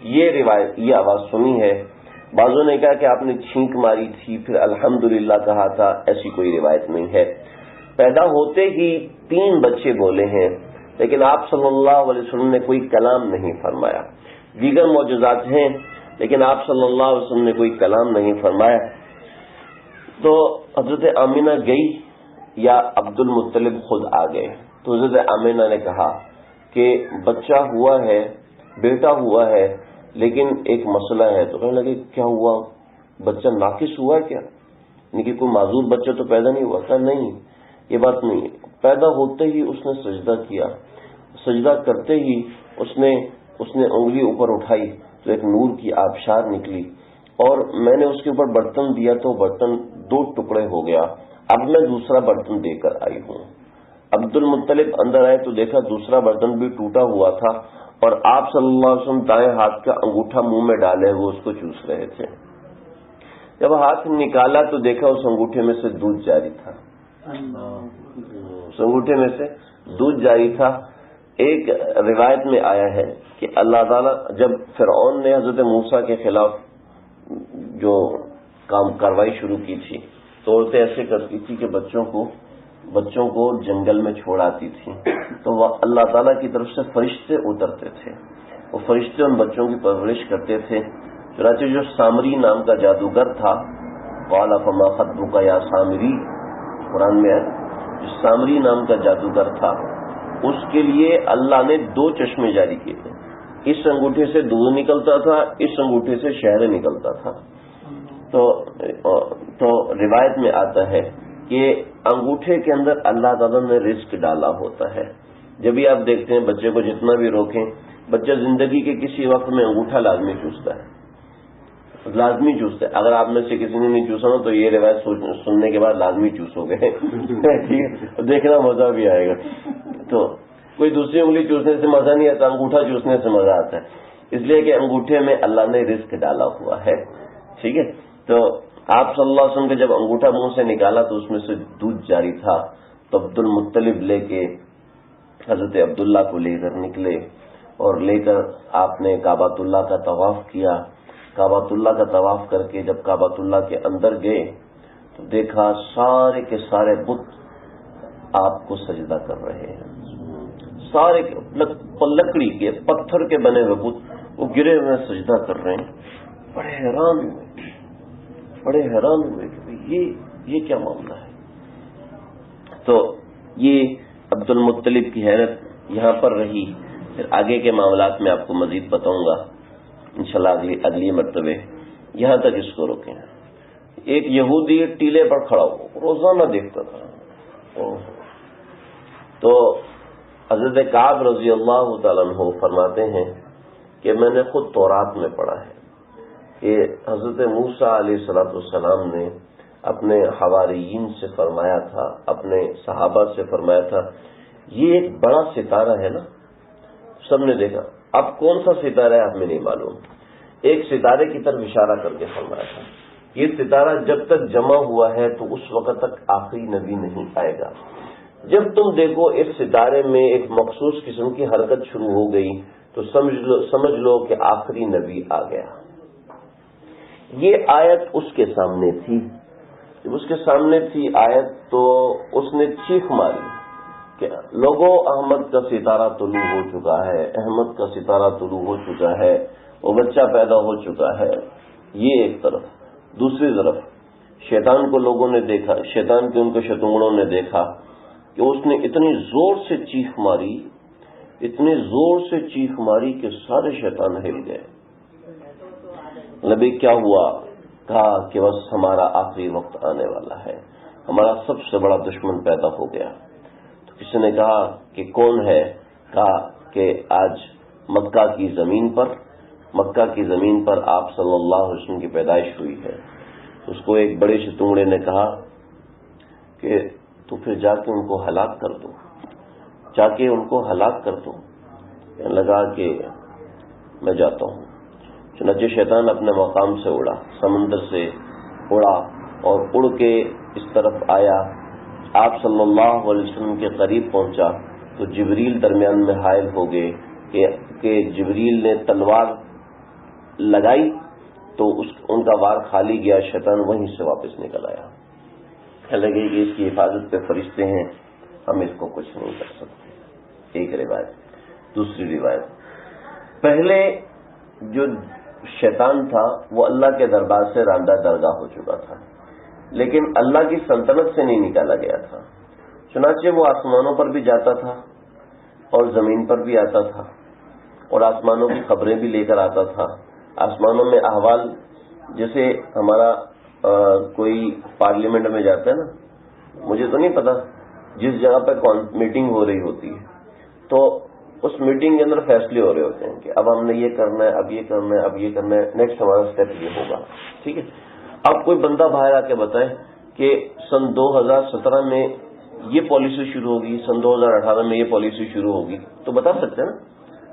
S1: یہ روایت یہ آواز سنی ہے. بعضوں نے کہا کہ آپ نے چھینک ماری تھی پھر الحمدللہ کہا تھا. ایسی کوئی روایت نہیں ہے. پیدا ہوتے ہی 3 بچے بولے ہیں لیکن آپ صلی اللہ علیہ وسلم نے کوئی کلام نہیں فرمایا. دیگر معجزات ہیں لیکن آپ صلی اللہ علیہ وسلم نے کوئی کلام نہیں فرمایا. تو حضرت آمینہ گئی یا عبد المطلب خود آ گئے. تو حضرت آمینہ نے کہا کہ بچہ ہوا ہے بیٹا ہوا ہے لیکن ایک مسئلہ ہے. تو کہنے لگے کیا ہوا؟ بچہ ناقص ہوا ہے کیا؟ یعنی کہ کوئی معذور بچہ تو پیدا نہیں ہوا. کہا نہیں یہ بات نہیں ہے. پیدا ہوتے ہی اس نے سجدہ کیا. سجدہ کرتے ہی اس نے انگلی اوپر اٹھائی تو ایک نور کی آبشار نکلی اور میں نے اس کے اوپر برتن دیا تو برتن 2 ٹکڑے ہو گیا. اب میں دوسرا برتن دے کر آئی ہوں. عبد المطلب اندر آئے تو دیکھا دوسرا برتن بھی ٹوٹا ہوا تھا اور آپ صلی اللہ علیہ وسلم دائیں ہاتھ کا انگوٹھا منہ میں ڈالے وہ اس کو چوس رہے تھے. جب ہاتھ نکالا تو دیکھا اس انگوٹھے میں سے دودھ جاری تھا. اس انگوٹھے میں سے دودھ جاری تھا. ایک روایت میں آیا ہے کہ اللہ تعالیٰ جب فرعون نے حضرت موسیٰ کے خلاف جو کارروائی شروع کی تھی تو عورتیں ایسے کرتی تھی کہ بچوں کو جنگل میں چھوڑ آتی تھی. تو وہ اللہ تعالیٰ کی طرف سے فرشتے اترتے تھے. وہ فرشتے ان بچوں کی پرورش کرتے تھے. چنانچہ جو سامری نام کا جادوگر تھا قال فما خطبک یا سامری قرآن میں ہے. جو سامری نام کا جادوگر تھا اس کے لیے اللہ نے 2 چشمے جاری کیے تھے. اس انگوٹھے سے دودھ نکلتا تھا اس انگوٹھے سے شہد نکلتا تھا. تو روایت میں آتا ہے کہ انگوٹھے کے اندر اللہ تعالیٰ نے رزق ڈالا ہوتا ہے. جب بھی آپ دیکھتے ہیں بچے کو جتنا بھی روکیں بچہ زندگی کے کسی وقت میں انگوٹھا لازمی چوستا ہے. اگر آپ میں سے کسی نے نہیں چوسا نا تو یہ روایت سننے کے بعد لازمی چوسو گے. دیکھنا مزہ بھی آئے گا. تو کوئی دوسری انگلی چوسنے سے مزہ نہیں آتا انگوٹھا چوسنے سے مزہ آتا ہے. اس لیے کہ انگوٹھے میں اللہ نے رزق ڈالا ہوا ہے. ٹھیک ہے. تو آپ صلی اللہ علیہ وسلم کے جب انگوٹھا منہ سے نکالا تو اس میں سے دودھ جاری تھا. تو عبد المطلب لے کے حضرت عبداللہ کو لے کر نکلے اور لے کر آپ نے کعبۃ اللہ کا طواف کیا. کعبۃ اللہ کا طواف کر کے جب کعبۃ اللہ کے اندر گئے تو دیکھا سارے کے سارے بت آپ کو سجدہ کر رہے ہیں. سارے لکڑی کے پتھر کے بنے ہوئے بت وہ گرے ہوئے سجدہ کر رہے ہیں. بڑے حیران ہوئے کہ یہ کیا معاملہ ہے. تو یہ عبد المطلب کی حیرت یہاں پر رہی. پھر آگے کے معاملات میں آپ کو مزید بتاؤں گا انشاءاللہ اگلی مرتبہ. یہاں تک اس کو روکیں. ایک یہودی ٹیلے پر کھڑا ہو روزانہ دیکھتا تھا. تو حضرت کعب رضی اللہ تعالیٰ عنہ فرماتے ہیں کہ میں نے خود تورات میں پڑھا ہے کہ حضرت موسیٰ علیہ السلام نے اپنے حواریین سے فرمایا تھا اپنے صحابہ سے فرمایا تھا یہ ایک بڑا ستارہ ہے نا. سب نے دیکھا. اب کون سا ستارہ ہے آپ میں نہیں معلوم. ایک ستارے کی طرف اشارہ کر کے فرمایا تھا یہ ستارہ جب تک جمع ہوا ہے تو اس وقت تک آخری نبی نہیں آئے گا. جب تم دیکھو اس ستارے میں ایک مخصوص قسم کی حرکت شروع ہو گئی تو سمجھ لو کہ آخری نبی آ گیا. یہ آیت اس کے سامنے تھی. جب اس کے سامنے تھی آیت تو اس نے چیخ ماری کہ لوگوں احمد کا ستارہ طلوع ہو چکا ہے. احمد کا ستارہ طلوع ہو چکا ہے. وہ بچہ پیدا ہو چکا ہے. یہ ایک طرف. دوسری طرف شیطان کو لوگوں نے دیکھا. شیطان کے ان کے شتونگڑوں نے دیکھا کہ اس نے اتنی زور سے چیخ ماری کہ سارے شیطان ہل گئے. نبی کیا ہوا؟ کہا کہ بس ہمارا آخری وقت آنے والا ہے. ہمارا سب سے بڑا دشمن پیدا ہو گیا. تو کسی نے کہا کہ کون ہے؟ کہا کہ آج مکہ کی زمین پر آپ صلی اللہ علیہ وسلم کی پیدائش ہوئی ہے. اس کو ایک بڑے سے تونڑے نے کہا کہ تو پھر جا کے ان کو ہلاک کر دو. کہنے لگا کہ میں جاتا ہوں. چنانچہ شیطان اپنے مقام سے اڑا، سمندر سے اڑا اور اڑ کے اس طرف آیا. آپ صلی اللہ علیہ وسلم کے قریب پہنچا تو جبریل درمیان میں حائل ہو گئے کہ جبریل نے تلوار لگائی تو ان کا وار خالی گیا. شیطان وہیں سے واپس نکل آیا. کہنے لگے کہ اس کی حفاظت پہ فرشتے ہیں، ہم اس کو کچھ نہیں کر سکتے. ایک روایت. دوسری روایت، پہلے جو شیطان تھا وہ اللہ کے دربار سے راندہ درگاہ ہو چکا تھا، لیکن اللہ کی سلطنت سے نہیں نکالا گیا تھا. چنانچہ وہ آسمانوں پر بھی جاتا تھا اور زمین پر بھی آتا تھا اور آسمانوں کی خبریں بھی لے کر آتا تھا. آسمانوں میں احوال، جیسے ہمارا کوئی پارلیمنٹ میں جاتا ہے نا، مجھے تو نہیں پتا جس جگہ پہ میٹنگ ہو رہی ہوتی ہے تو اس میٹنگ کے اندر فیصلے ہو رہے ہوتے ہیں کہ اب ہم نے یہ کرنا ہے، اب یہ کرنا ہے، اب یہ کرنا ہے، نیکسٹ ہمارا اسٹیپ یہ ہوگا. ٹھیک ہے، اب کوئی بندہ باہر آ کے بتائے کہ سن 2017 میں یہ پالیسی شروع ہوگی، سن 2018 میں یہ پالیسی شروع ہوگی، تو بتا سکتے ہیں نا.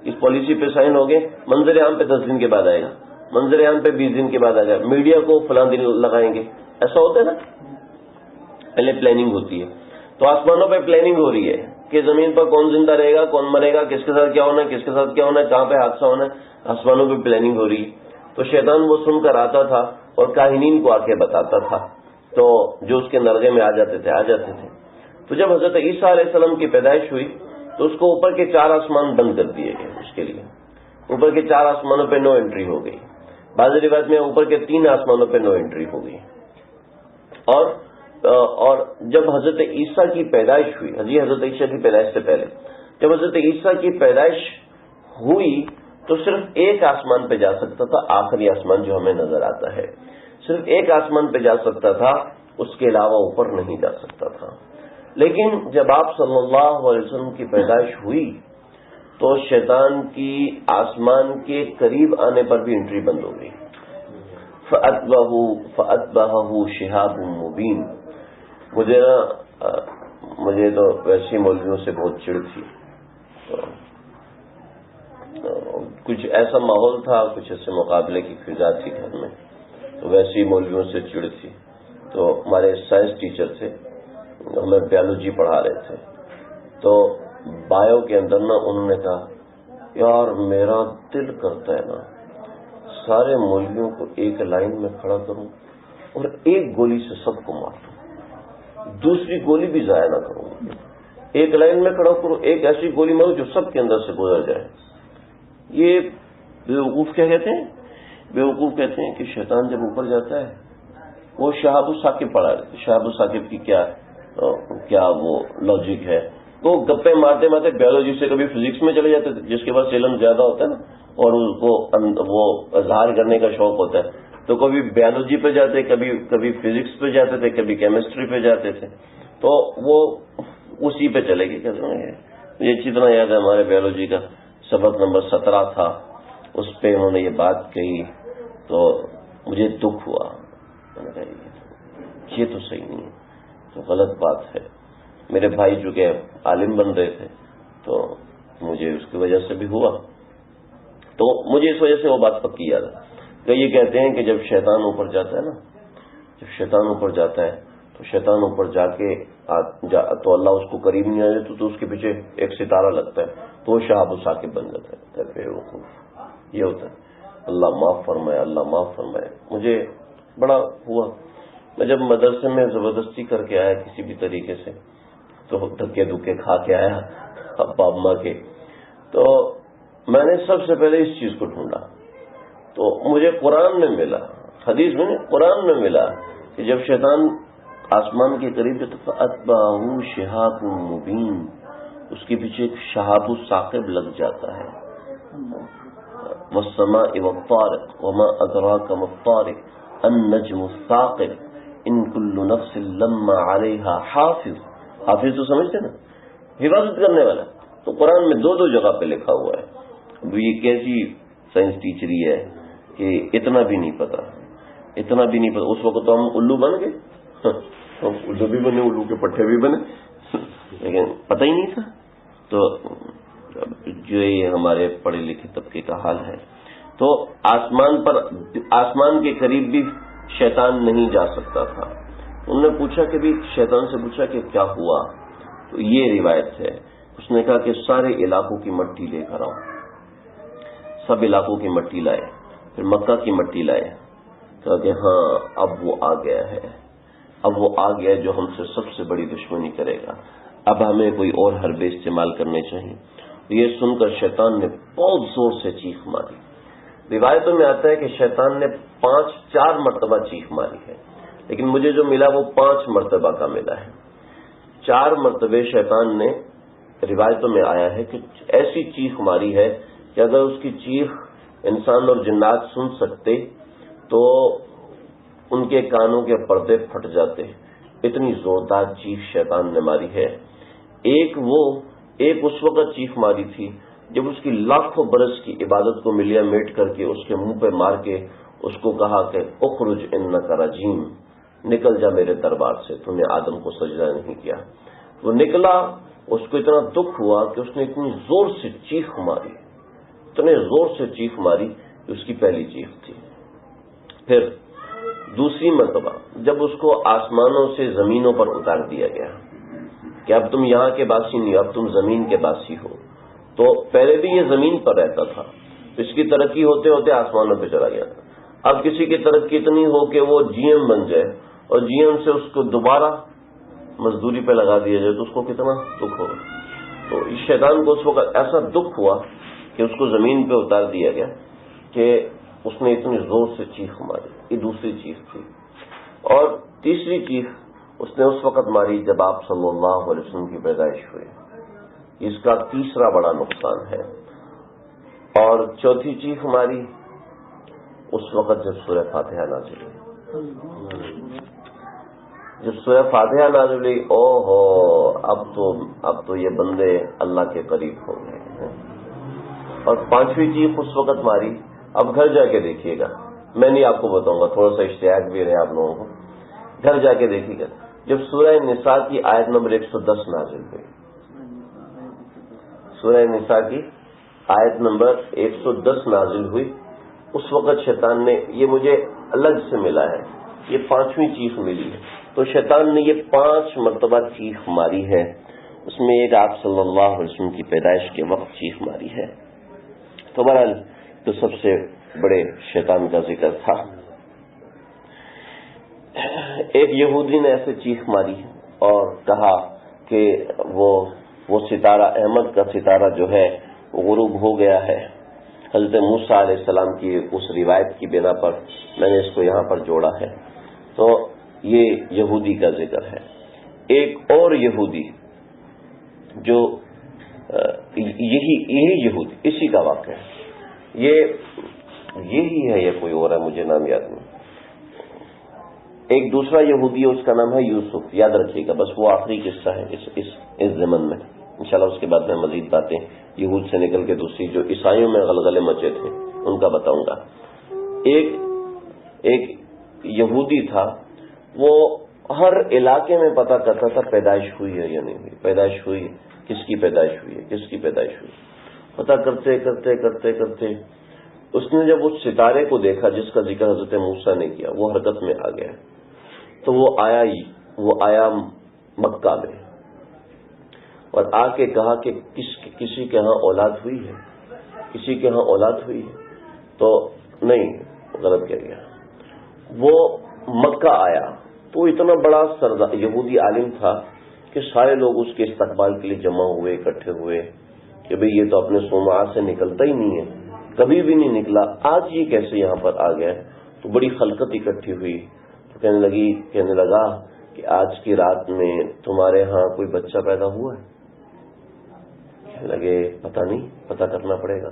S1: اس پالیسی پہ سائن ہو گئے، منظر عام پہ 10 دن کے بعد آئے گا، منظر عام پہ 20 دن کے بعد آئے گا، میڈیا کو فلاں دن لگائیں گے. ایسا ہوتا ہے نا، پہلے پلاننگ ہوتی ہے. تو آسمانوں پہ پلاننگ ہو رہی ہے کہ زمین پر کون زندہ رہے گا، کون مرے گا، کس کے ساتھ کیا ہونا ہے، کس کے ساتھ کیا ہونا ہے، کہاں پہ حادثہ ہونا ہے. آسمانوں پہ پلاننگ ہو رہی ہے. تو شیطان وہ سن کر آتا تھا اور کاہنین کو آ کے بتاتا تھا، تو جو اس کے نرغے میں آ جاتے تھے. تو جب حضرت عیسیٰ علیہ السلام کی پیدائش ہوئی تو اس کو اوپر کے 4 آسمان بند کر دیے گئے. اس کے لیے اوپر کے 4 آسمانوں پہ نو انٹری ہو گئی. بعض روایت میں اوپر کے 3 آسمانوں پہ نو انٹری ہو گئی. اور جب حضرت عیسیٰ کی پیدائش ہوئی، حضرت عیسیٰ کی پیدائش سے پہلے جب حضرت عیسیٰ کی پیدائش ہوئی تو صرف ایک آسمان پہ جا سکتا تھا، آخری آسمان جو ہمیں نظر آتا ہے، صرف ایک آسمان پہ جا سکتا تھا، اس کے علاوہ اوپر نہیں جا سکتا تھا. لیکن جب آپ صلی اللہ علیہ وسلم کی پیدائش ہوئی تو شیطان کی آسمان کے قریب آنے پر بھی انٹری بند ہو گئی. فَأَتْبَعَهُ شِهَابٌ مُبِينٌ. مجھے تو ویسی مولویوں سے بہت چڑ تھی. کچھ ایسا ماحول تھا، کچھ ایسے مقابلے کی فضا تھی گھر میں، تو ویسی مولویوں سے چڑ تھی. تو ہمارے سائنس ٹیچر تھے، ہمیں بیالوجی پڑھا رہے تھے، تو بایو کے اندر نا انہوں نے کہا یار میرا دل کرتا ہے نا سارے مولویوں کو ایک لائن میں کھڑا کروں اور ایک گولی سے سب کو مار دوں، دوسری گولی بھی ضائع نہ کروں. ایک لائن میں کھڑا کروں، ایک ایسی گولی ماروں جو سب کے اندر سے گزر جائے. یہ بیوقوف کیا کہتے ہیں؟ بیوقوف کہتے ہیں کہ شیطان جب اوپر جاتا ہے وہ شہاب الثاقب پڑھا ہے. شہاب الثاقب کی کیا وہ لاجک ہے، تو گپے مارتے مارتے بیولوجی سے کبھی فزکس میں چلے جاتے تھے، جس کے پاس علم زیادہ ہوتا ہے نا اور اس کو وہ اظہار کرنے کا شوق ہوتا ہے، تو کبھی بیولوجی پہ جاتے، کبھی فزکس پہ جاتے تھے، کبھی کیمسٹری پہ جاتے تھے. تو وہ اسی پہ چلے گی. کہتے ہیں یہ اچھی طرح یاد ہے، ہمارے بیولوجی کا سبق نمبر 17 تھا، اس پہ انہوں نے یہ بات کہی تو مجھے دکھ ہوا. میں نے کہا یہ تو صحیح نہیں ہے، تو غلط بات ہے. میرے بھائی چونکہ عالم بن رہے تھے تو مجھے اس کی وجہ سے بھی ہوا، تو مجھے اس وجہ سے وہ بات پکی یاد ہے کہ یہ کہتے ہیں کہ جب شیطان اوپر جاتا ہے نا، جب شیطان اوپر جاتا ہے تو شیطان اوپر جا کے تو اللہ اس کو قریب نہیں آنے تو اس کے پیچھے ایک ستارہ لگتا ہے تو وہ شہاب الثاقب بن جاتا ہے. یہ ہوتا ہے. اللہ معاف فرمائے، اللہ معاف فرمائے. مجھے بڑا ہوا، میں جب مدرسے میں زبردستی کر کے آیا کسی بھی طریقے سے، تو دھکے دھکے کھا کے آیا ابا اماں کے، تو میں نے سب سے پہلے اس چیز کو ڈھونڈا تو مجھے قرآن میں ملا، حدیث میں نہیں قرآن میں ملا کہ جب شیطان آسمان کے قریب ہے تو فَأَتْبَعَهُ شِهَابٌ مُبِينٌ، اس کے پیچھے ایک شہاب الثاقب لگ جاتا ہے. وَالسَّمَاءِ وَالطَّارِقِ وَمَا أَدْرَاكَ مَا الطَّارِقُ النَّجْمُ الثَّاقِبُ إِن كُلُّ نَفْسٍ لَمَّا عَلَيْهَا حَافِظٌ. حافظ تو سمجھتے نا، حفاظت کرنے والا. تو قرآن میں 2 جگہ پہ لکھا ہوا ہے. یہ کیسی سائنس ٹیچری ہے کہ اتنا بھی نہیں پتا، اتنا بھی نہیں پتا. اس وقت تو ہم الو بن گئے، ہم الو بھی بنے، الو کے پٹھے بھی بنے، لیکن پتہ ہی نہیں تھا. تو جو یہ ہمارے پڑھے لکھے طبقے کا حال ہے. تو آسمان کے قریب بھی شیطان نہیں جا سکتا تھا. انہوں نے پوچھا کہ بھی شیطان سے پوچھا کہ کیا ہوا، تو یہ روایت ہے. اس نے کہا کہ سارے علاقوں کی مٹی لے کر آؤ. سب علاقوں کی مٹی لائے، پھر مکہ کی مٹی لائے. کہا کہ ہاں اب وہ آ گیا ہے، اب وہ آ گیا جو ہم سے سب سے بڑی دشمنی کرے گا. اب ہمیں کوئی اور حربے استعمال کرنے چاہیے. یہ سن کر شیطان نے بہت زور سے چیخ ماری. روایتوں میں آتا ہے کہ شیطان نے 4 مرتبہ چیخ ماری ہے، لیکن مجھے جو ملا وہ 5 مرتبہ کا ملا ہے. 4 مرتبہ شیطان نے، روایتوں میں آیا ہے کہ ایسی چیخ ماری ہے کہ اگر اس کی چیخ انسان اور جنات سن سکتے تو ان کے کانوں کے پردے پھٹ جاتے. اتنی زوردار چیخ شیطان نے ماری ہے. ایک اس وقت چیخ ماری تھی جب اس کی لاکھوں برس کی عبادت کو ملیا میٹ کر کے اس کے منہ پہ مار کے اس کو کہا کہ اخرج انک رجیم، نکل جا میرے دربار سے، تم نے آدم کو سجدہ نہیں کیا. وہ نکلا، اس کو اتنا دکھ ہوا کہ اس نے اتنی زور سے چیخ ماری، اتنے زور سے چیخ ماری کہ اس کی پہلی چیخ تھی. پھر دوسری مرتبہ جب اس کو آسمانوں سے زمینوں پر اتار دیا گیا کہ اب تم یہاں کے باسی نہیں، اب تم زمین کے باسی ہو. تو پہلے بھی یہ زمین پر رہتا تھا، اس کی ترقی ہوتے ہوتے آسمانوں پہ چلا گیا تھا. اب کسی کی ترقی اتنی ہو کہ وہ جی ایم بن جائے اور جی ایم سے اس کو دوبارہ مزدوری پہ لگا دیا جائے تو اس کو کتنا دکھ ہوگا. تو اس شیطان کو اس وقت ایسا دکھ ہوا کہ اس کو زمین پہ اتار دیا گیا کہ اس نے اتنی زور سے چیخ ماری. یہ دوسری چیخ تھی. اور تیسری چیخ اس نے اس وقت ماری جب آپ صلی اللہ علیہ وسلم کی پیدائش ہوئی. اس کا تیسرا بڑا نقصان ہے. اور چوتھی چیخ ماری اس وقت جب سورہ فاتحہ نازل ہوئی. جب سورہ فاتحہ نازل ہوئی، او ہو، اب تو یہ بندے اللہ کے قریب ہو گئے ہیں. اور پانچویں چیخ اس وقت ماری، اب گھر جا کے دیکھیے گا، میں نہیں آپ کو بتاؤں گا، تھوڑا سا اشتیاق بھی رہے آپ لوگوں کو، گھر جا کے دیکھیے گا. جب سورہ نساء کی آیت نمبر 110 نازل ہوئی، سورہ نساء کی آیت نمبر 110 نازل ہوئی، اس وقت شیطان نے، یہ مجھے الگ سے ملا ہے، یہ 5ویں چیخ ملی ہے. تو شیطان نے یہ 5 مرتبہ چیخ ماری ہے. اس میں ایک آپ صلی اللہ علیہ وسلم کی پیدائش کے وقت چیخ ماری ہے. تو بہرحال تو سب سے بڑے شیطان کا ذکر تھا. ایک یہودی نے ایسے چیخ ماری اور کہا کہ وہ ستارہ، احمد کا ستارہ جو ہے وہ غروب ہو گیا ہے. حضرت موسیٰ علیہ السلام کی اس روایت کی بنا پر میں نے اس کو یہاں پر جوڑا ہے. تو یہ یہودی کا ذکر ہے. ایک اور یہودی جو یہی یہودی، اسی کا واقعہ ہے، یہی ہے یا کوئی اور ہے مجھے نام یاد نہیں. ایک دوسرا یہودی ہے، اس کا نام ہے یوسف. یاد رکھیے گا، بس وہ آخری قصہ ہے اس زمن میں. انشاءاللہ اس کے بعد میں مزید باتیں یہود سے نکل کے دوسری جو عیسائیوں میں غلغلے مچے تھے ان کا بتاؤں گا. ایک یہودی تھا، وہ ہر علاقے میں پتہ کرتا تھا پیدائش ہوئی ہے یا نہیں ہوئی، پیدائش ہوئی، کس کی پیدائش ہوئی ہے، کس کی پیدائش ہوئی. پتہ کرتے کرتے کرتے کرتے اس نے جب اس ستارے کو دیکھا جس کا ذکر حضرت موسیٰ نے کیا، وہ حرکت میں آ گیا. تو وہ آیا مکہ میں اور آ کے کہا کہ کسی کے ہاں اولاد ہوئی ہے، کسی کے ہاں اولاد ہوئی ہے. تو نہیں، غلط کہہ گیا. وہ مکہ آیا تو اتنا بڑا سردار یہودی عالم تھا کہ سارے لوگ اس کے استقبال کے لیے جمع ہوئے، اکٹھے ہوئے کہ بھئی یہ تو اپنے صومعہ سے نکلتا ہی نہیں ہے، کبھی بھی نہیں نکلا، آج یہ کیسے یہاں پر آ گیا. تو بڑی خلقت اکٹھی ہوئی. تو کہنے لگا کہ آج کی رات میں تمہارے ہاں کوئی بچہ پیدا ہوا ہے؟ کہنے لگے پتہ نہیں، پتہ کرنا پڑے گا.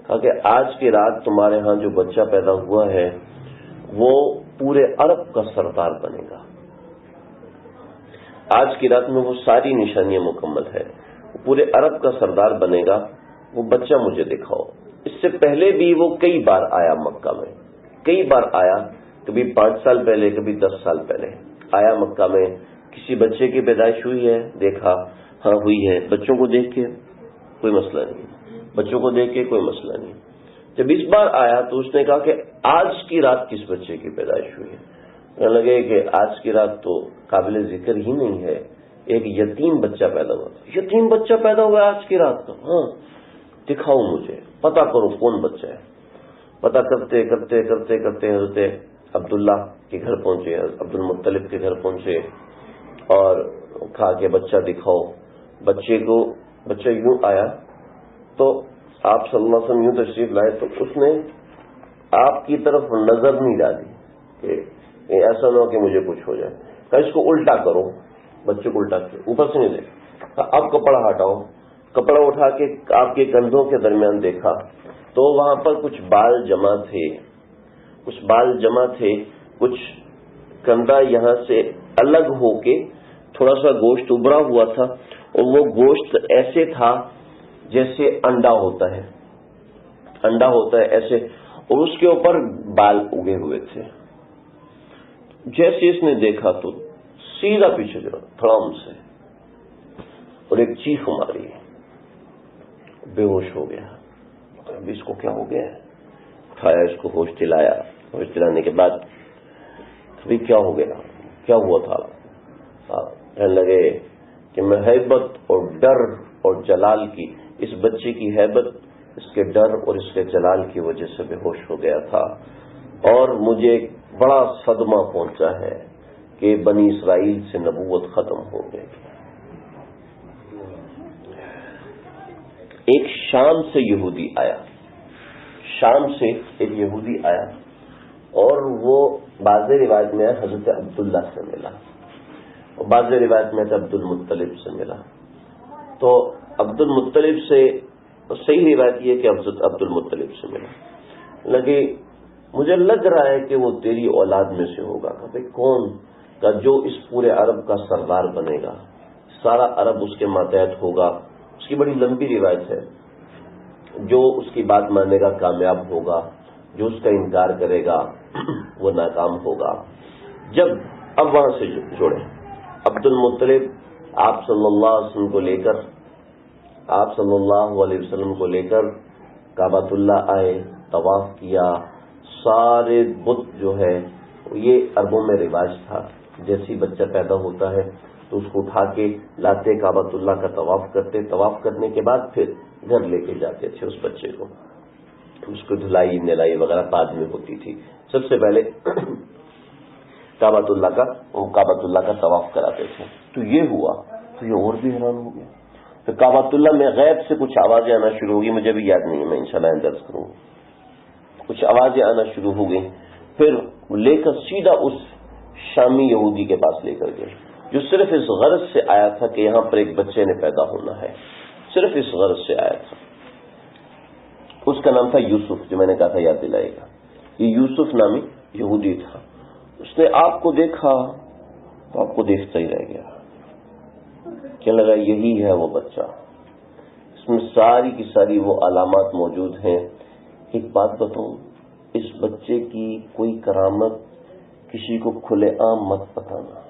S1: کہا کہ آج کی رات تمہارے ہاں جو بچہ پیدا ہوا ہے وہ پورے عرب کا سردار بنے گا. آج کی رات میں وہ ساری نشانیاں مکمل ہے، وہ پورے عرب کا سردار بنے گا. وہ بچہ مجھے دکھاؤ. اس سے پہلے بھی وہ کئی بار آیا مکہ میں، کئی بار آیا، کبھی 5 سال پہلے، کبھی 10 سال پہلے آیا مکہ میں. کسی بچے کی پیدائش ہوئی ہے، دیکھا، ہاں ہوئی ہے، بچوں کو دیکھ کے کوئی مسئلہ نہیں، بچوں کو دیکھ کے کوئی مسئلہ نہیں. جب اس بار آیا تو اس نے کہا کہ آج کی رات کس بچے کی پیدائش ہوئی ہے؟ کہنے لگے کہ آج کی رات تو قابل ذکر ہی نہیں ہے، ایک یتیم بچہ پیدا ہوا. یتیم بچہ پیدا ہوا آج کی رات کا؟ ہاں دکھاؤ مجھے، پتا کرو کون بچہ ہے. پتا کرتے کرتے کرتے کرتے حضرت عبداللہ کے گھر پہنچے، عبد المطلب کے گھر پہنچے اور کہا کہ بچہ دکھاؤ. بچہ یوں آیا تو آپ صلی اللہ علیہ وسلم یوں تشریف لائے تو اس نے آپ کی طرف نظر نہیں ڈالی کہ ایسا نہ ہو کہ مجھے کچھ ہو جائے. کہا اس کو الٹا کرو، بچے کو الٹا کیا، اوپر سے نہیں دیکھا. اب کپڑا ہٹاؤ، کپڑا اٹھا کے آپ کے کندھوں کے درمیان دیکھا تو وہاں پر کچھ بال جمع تھے، کچھ کندھا یہاں سے الگ ہو کے تھوڑا سا گوشت ابھرا ہوا تھا، اور وہ گوشت ایسے تھا جیسے انڈا ہوتا ہے ایسے، اور اس کے اوپر بال اگے ہوئے تھے. جیسے اس نے دیکھا تو سیدھا پیچھے جو تھڑام سے اور ایک چیخ ماری، بے ہوش ہو گیا. اب اس کو کیا ہو گیا ہے؟ اٹھایا، اس کو ہوش دلایا. ہوش دلانے کے بعد ابھی کیا ہو گیا، کیا ہوا تھا؟ کہنے لگے کہ میں ہیبت اور ڈر اور جلال کی، اس بچے کی ہیبت، اس کے ڈر اور اس کے جلال کی وجہ سے بے ہوش ہو گیا تھا، اور مجھے بڑا صدمہ پہنچا ہے کہ بنی اسرائیل سے نبوت ختم ہو گئی. ایک شام سے یہودی آیا، اور وہ بعض روایت میں حضرت عبداللہ سے ملا، اور بعض روایت میں عبد المطلب سے ملا. تو عبد المطلب سے صحیح روایت یہ کہ حضرت عبد المطلب سے ملا. لگے مجھے لگ رہا ہے کہ وہ تیری اولاد میں سے ہوگا. کہ بھئی کون؟ کہ جو اس پورے عرب کا سردار بنے گا، سارا عرب اس کے ماتحت ہوگا. اس کی بڑی لمبی روایت ہے. جو اس کی بات ماننے گا کامیاب ہوگا، جو اس کا انکار کرے گا وہ ناکام ہوگا. جب اب وہاں سے جوڑے عبد المطلب آپ صلی اللہ علیہ وسلم کو لے کر کعبۃ اللہ آئے، طواف کیا. سارے بت جو ہے، یہ عربوں میں رواج تھا، جیسی بچہ پیدا ہوتا ہے تو اس کو اٹھا کے لاتے، کعبۃ اللہ کا طواف کرتے، طواف کرنے کے بعد پھر گھر لے کے جاتے تھے اس بچے کو. اس کو دھلائی نلائی وغیرہ بعد میں ہوتی تھی. سب سے پہلے کعبۃ اللہ کا طواف کراتے تھے. تو یہ ہوا تو یہ اور بھی حیران ہو گیا. تو کعبۃ اللہ میں غیب سے کچھ آوازیں آنا شروع ہوگی، مجھے بھی یاد نہیں ہے، میں انشاءاللہ درس کروں. کچھ آوازیں آنا شروع ہو گئی. پھر لے کر سیدھا اس شامی یہودی کے پاس لے کر گئے، جو صرف اس غرض سے آیا تھا کہ یہاں پر ایک بچے نے پیدا ہونا ہے، صرف اس غرض سے آیا تھا. اس کا نام تھا یوسف، جو میں نے کہا تھا یاد دلائے گا. یہ یوسف نامی یہودی تھا. اس نے آپ کو دیکھا تو آپ کو دیکھتا ہی رہ گیا. کیا لگا یہی ہے وہ بچہ، اس میں ساری کی ساری وہ علامات موجود ہیں. ایک بات بتاؤں، اس بچے کی کوئی کرامت کسی کو کھلے عام مت بتانا.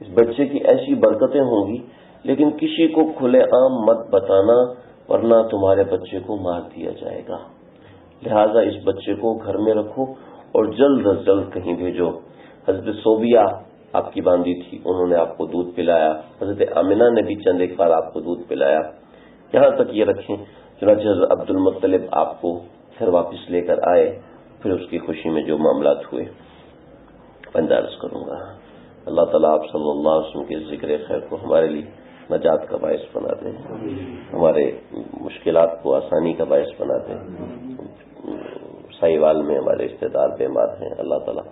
S1: اس بچے کی ایسی برکتیں ہوں گی، لیکن کسی کو کھلے عام مت بتانا، ورنہ تمہارے بچے کو مار دیا جائے گا. لہذا اس بچے کو گھر میں رکھو اور جلد از جلد کہیں بھیجو. حضرت صوبیہ آپ کی باندھی تھی، انہوں نے آپ کو دودھ پلایا. حضرت آمنہ نے بھی چند ایک بار آپ کو دودھ پلایا. یہاں تک یہ رکھیں چنانچہ حضرت عبد المطلب آپ کو گھر واپس لے کر آئے. پھر اس کی خوشی میں جو معاملات ہوئے عرض کروں گا. اللہ تعالیٰ آپ صلی اللہ علیہ وسلم کے ذکر خیر کو ہمارے لیے نجات کا باعث بنا دیں، ہمارے مشکلات کو آسانی کا باعث بنا دیں. سائیوال میں ہمارے رشتے دار بیمار ہیں، اللہ تعالیٰ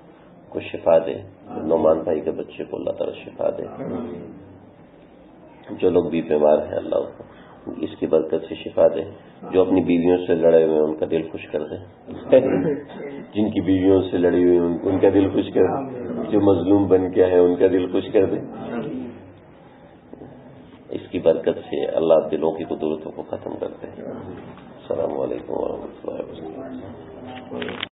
S1: کو شفا دے. نعمان بھائی کے بچے کو اللہ تعالیٰ شفا دے. جو لوگ بھی بیمار ہیں اللہ کو اس کی برکت سے شفا دے. جو اپنی بیویوں سے لڑے ہوئے ہیں ان کا دل خوش کر دے. جن کی بیویوں سے لڑی ہوئی ان کا دل خوش کر دے. جو مظلوم بن کے ہیں ان کا دل خوش کر دے. اس کی برکت سے اللہ دلوں کی قدرتوں کو ختم کر دے. السلام علیکم ورحمۃ اللہ وبرکاتہ.